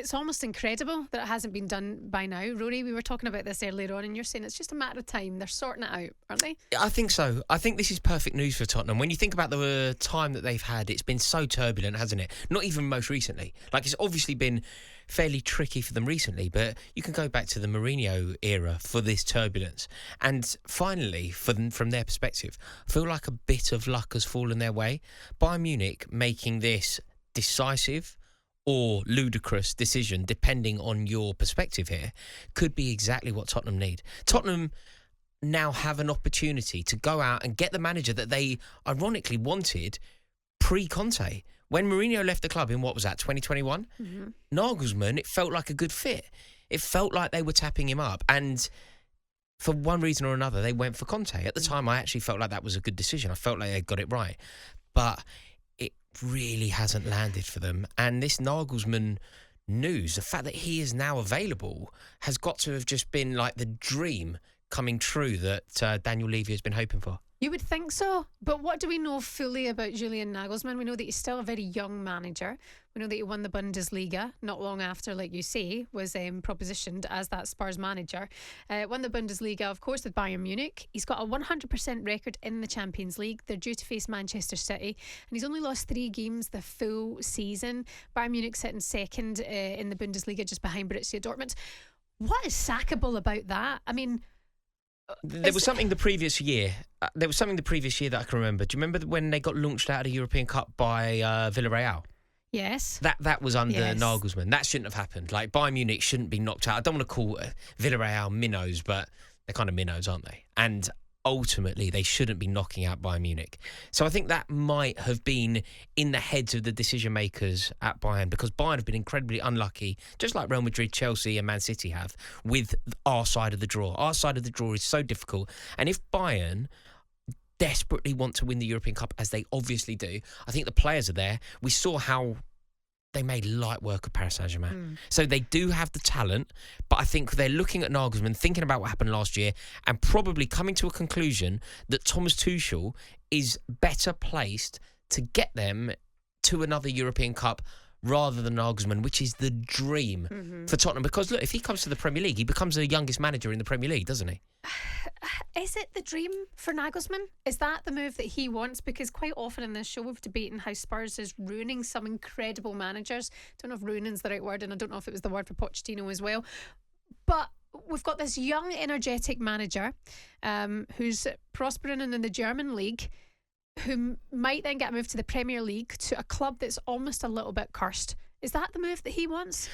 it's almost incredible that it hasn't been done by now. Rory, we were talking about this earlier on, and you're saying it's just a matter of time. They're sorting it out, aren't they? I think so. I think this is perfect news for Tottenham. When you think about the time that they've had, it's been so turbulent, hasn't it? Not even most recently. Like, it's obviously been fairly tricky for them recently, but you can go back to the Mourinho era for this turbulence. And finally, from their perspective, I feel like a bit of luck has fallen their way. Bayern Munich making this decisive or ludicrous decision, depending on your perspective here, could be exactly what Tottenham need. Tottenham now have an opportunity to go out and get the manager that they ironically wanted pre-Conte. When Mourinho left the club in, what was that, 2021? Mm-hmm. Nagelsmann, it felt like a good fit. It felt like they were tapping him up. And for one reason or another, they went for Conte. At the time, I actually felt like that was a good decision. I felt like they got it right. But it really hasn't landed for them. And this Nagelsmann news, the fact that he is now available, has got to have just been like the dream coming true that Daniel Levy has been hoping for. You would think so, but what do we know fully about Julian Nagelsmann? We know that he's still a very young manager. We know that he won the Bundesliga not long after, like you say, was propositioned as that Spurs manager. Won the Bundesliga, of course, with Bayern Munich. He's got a 100% record in the Champions League. They're due to face Manchester City, and he's only lost 3 games the full season. Bayern Munich sitting second in the Bundesliga, just behind Borussia Dortmund. What is sackable about that? I mean, there was something the previous year. That I can remember. Do you remember when they got launched out of the European Cup by Villarreal? Yes. That was under Nagelsmann. That shouldn't have happened. Like, Bayern Munich shouldn't be knocked out. I don't want to call Villarreal minnows, but they're kind of minnows, aren't they? And ultimately, they shouldn't be knocking out Bayern Munich. So I think that might have been in the heads of the decision makers at Bayern, because Bayern have been incredibly unlucky, just like Real Madrid, Chelsea and Man City have, with our side of the draw. Our side of the draw is so difficult. And if Bayern desperately want to win the European Cup, as they obviously do, I think the players are there. We saw how they made light work of Paris Saint-Germain. So they do have the talent, but I think they're looking at Nagelsmann, thinking about what happened last year, and probably coming to a conclusion that Thomas Tuchel is better placed to get them to another European Cup rather than Nagelsmann, which is the dream for Tottenham. Because, look, if he comes to the Premier League, he becomes the youngest manager in the Premier League, doesn't he? Is it the dream for Nagelsmann? Is that the move that he wants? Because quite often in this show we've debated how Spurs is ruining some incredible managers. Don't know if ruining's the right word, and I don't know if it was the word for Pochettino as well. But we've got this young, energetic manager who's prospering in the German league, who might then get moved to the Premier League, to a club that's almost a little bit cursed. Is that the move that he wants?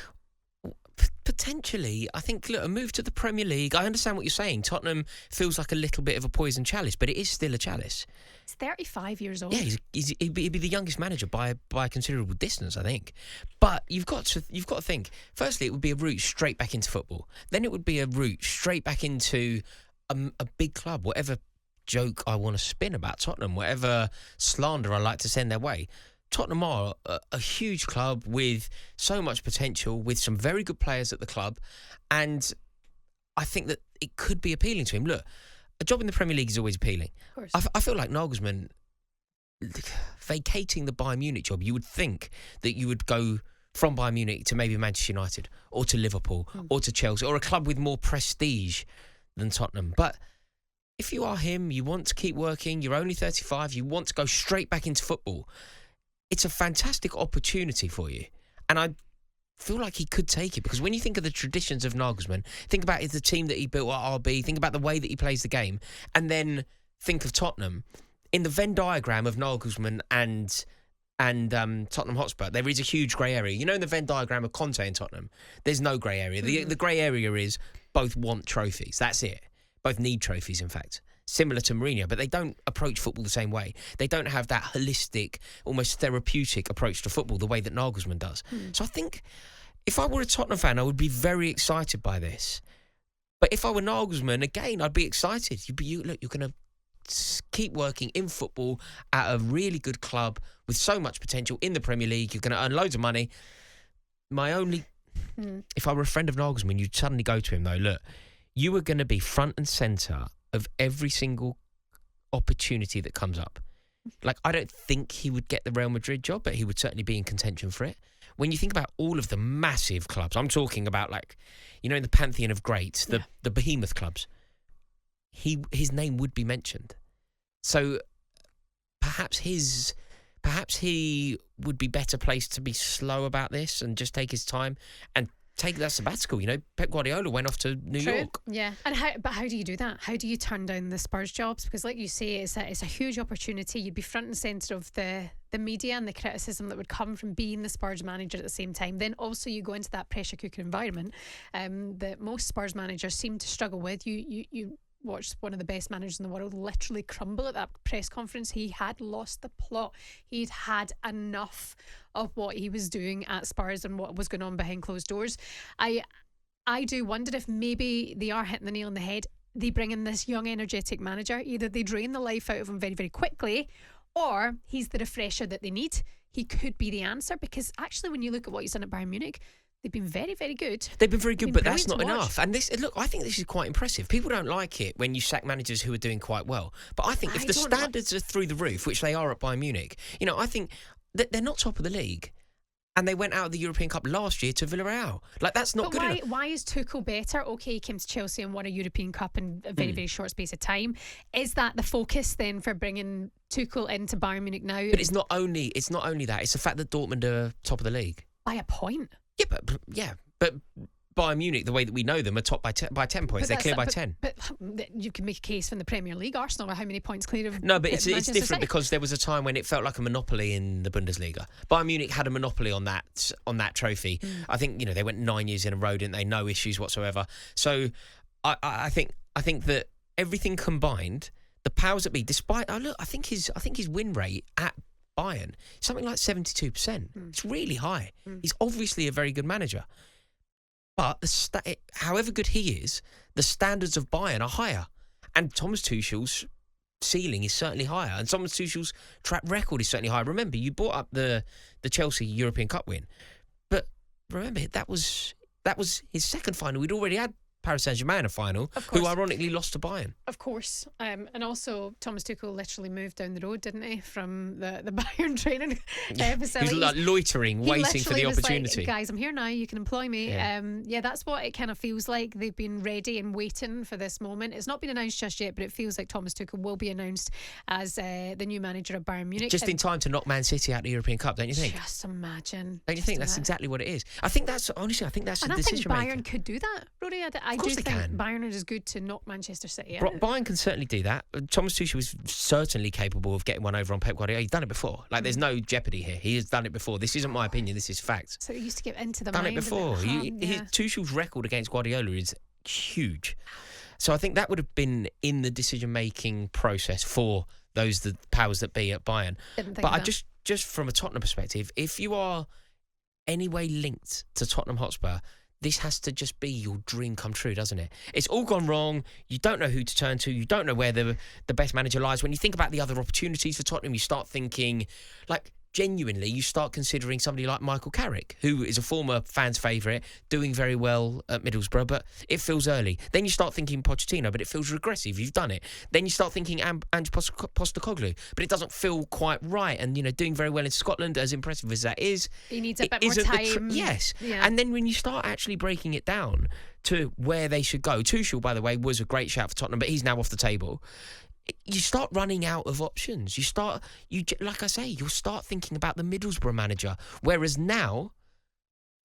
Potentially. I think, look, a move to the Premier League, I understand what you're saying. Tottenham feels like a little bit of a poison chalice, but it is still a chalice. He's 35 years old. Yeah, he'd be the youngest manager by a considerable distance, I think. But you've got to think, firstly, it would be a route straight back into football. Then it would be a route straight back into a big club, whatever joke I want to spin about Tottenham, whatever slander I like to send their way. Tottenham are a huge club with so much potential, with some very good players at the club, and I think that it could be appealing to him. Look, a job in the Premier League is always appealing. Of course. I feel like Nagelsmann, vacating the Bayern Munich job, you would think that you would go from Bayern Munich to maybe Manchester United or to Liverpool or to Chelsea, or a club with more prestige than Tottenham. But if you are him, you want to keep working, you're only 35, you want to go straight back into football, it's a fantastic opportunity for you. And I feel like he could take it, because when you think of the traditions of Nagelsmann, think about the team that he built at RB, think about the way that he plays the game, and then think of Tottenham. In the Venn diagram of Nagelsmann and Tottenham Hotspur, there is a huge grey area. You know, in the Venn diagram of Conte and Tottenham, there's no grey area. The grey area is both want trophies. That's it. Both need trophies, in fact. Similar to Mourinho, but they don't approach football the same way. They don't have that holistic, almost therapeutic approach to football the way that Nagelsmann does. So I think if I were a Tottenham fan, I would be very excited by this. But if I were Nagelsmann, again, I'd be excited. Look, you're going to keep working in football at a really good club with so much potential in the Premier League. You're going to earn loads of money. If I were a friend of Nagelsmann, you'd suddenly go to him, though, look, you are going to be front and centre of every single opportunity that comes up. Like, I don't think he would get the Real Madrid job, but he would certainly be in contention for it. when you think about all of the massive clubs, I'm talking about like, you know, in the pantheon of greats, the behemoth clubs, his name would be mentioned. So perhaps he would be better placed to be slow about this and just take his time and take that sabbatical. You know, Pep Guardiola went off to New York. Yeah, and how do you do that? How do you turn down the Spurs jobs? Because, like you say, it's a huge opportunity. You'd be front and centre of the media and the criticism that would come from being the Spurs manager at the same time. Then also you go into that pressure cooker environment that most Spurs managers seem to struggle with. You watched one of the best managers in the world literally crumble at that press conference. He had lost the plot. He'd had enough of what he was doing at Spurs and what was going on behind closed doors. I do wonder if maybe they are hitting the nail on the head. They bring in this young, energetic manager. Either they drain the life out of him very, very quickly, or he's the refresher that they need. He could be the answer, because actually when you look at what he's done at Bayern Munich, they've been very, very good. They've been very good, but that's not enough. And I think this is quite impressive. People don't like it when you sack managers who are doing quite well. But I think if the standards are through the roof, which they are at Bayern Munich, you know, I think that they're not top of the league. And they went out of the European Cup last year to Villarreal. Like, that's not good enough. Why is Tuchel better? Okay, he came to Chelsea and won a European Cup in a very, very short space of time. Is that the focus then for bringing Tuchel into Bayern Munich now? But it's not only that. It's the fact that Dortmund are top of the league. By a point. Yeah, but Bayern Munich, the way that we know them, are top by 10 points. They're clear by 10. But you can make a case from the Premier League. Arsenal are how many points clear of? No, but it's different because there was a time when it felt like a monopoly in the Bundesliga. Bayern Munich had a monopoly on that trophy. I think, you know, they went 9 years in a row, didn't they? No issues whatsoever. So I think that everything combined, the powers that be, despite I think his win rate at Bayern, something like 72%. It's really high. He's obviously a very good manager. But however good he is, the standards of Bayern are higher. And Thomas Tuchel's ceiling is certainly higher. And Thomas Tuchel's track record is certainly higher. Remember, you brought up the Chelsea European Cup win. But remember, that was his second final. We'd already had Paris Saint-Germain a final, who ironically lost to Bayern. Of course. And also, Thomas Tuchel literally moved down the road, didn't he, from the Bayern training facility. He was like loitering, waiting for the opportunity. Like, guys, I'm here now, you can employ me. Yeah, that's what it kind of feels like. They've been ready and waiting for this moment. It's not been announced just yet, but it feels like Thomas Tuchel will be announced as the new manager of Bayern Munich. Just in time to knock Man City out of the European Cup, don't you think? Just imagine. Don't you think that's exactly what it is? I think that's the decision making. I think Bayern could do that, Rory. I do think can. Bayern is good to knock Manchester City out. Bayern can certainly do that. Thomas Tuchel is certainly capable of getting one over on Pep Guardiola. He's done it before. Like, there's no jeopardy here. He has done it before. This isn't my opinion. This is fact. So he used to get into the done mind it before. Of it. Tuchel's record against Guardiola is huge. So I think that would have been in the decision-making process for the powers that be at Bayern. But just from a Tottenham perspective, if you are anyway linked to Tottenham Hotspur, this has to just be your dream come true, doesn't it? It's all gone wrong. You don't know who to turn to. You don't know where the best manager lies. When you think about the other opportunities for Tottenham, you start thinking, like, genuinely, you start considering somebody like Michael Carrick, who is a former fan's favourite, doing very well at Middlesbrough, but it feels early. Then you start thinking Pochettino, but it feels regressive. You've done it. Then you start thinking Ange Postecoglou, but it doesn't feel quite right. And, you know, doing very well in Scotland, as impressive as that is, he needs a bit more time. Yes. Yeah. And then when you start actually breaking it down to where they should go, Tuchel, by the way, was a great shout for Tottenham, but he's now off the table. You start running out of options. Like I say, you'll start thinking about the Middlesbrough manager. Whereas now,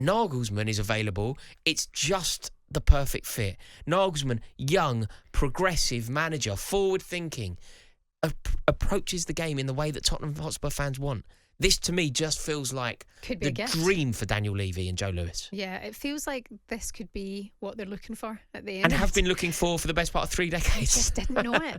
Nagelsmann is available. It's just the perfect fit. Nagelsmann, young, progressive manager, forward-thinking, approaches the game in the way that Tottenham Hotspur fans want. This, to me, just feels like the dream for Daniel Levy and Joe Lewis. Yeah, it feels like this could be what they're looking for at the end. And have been looking for the best part of 3 decades. I just didn't know it.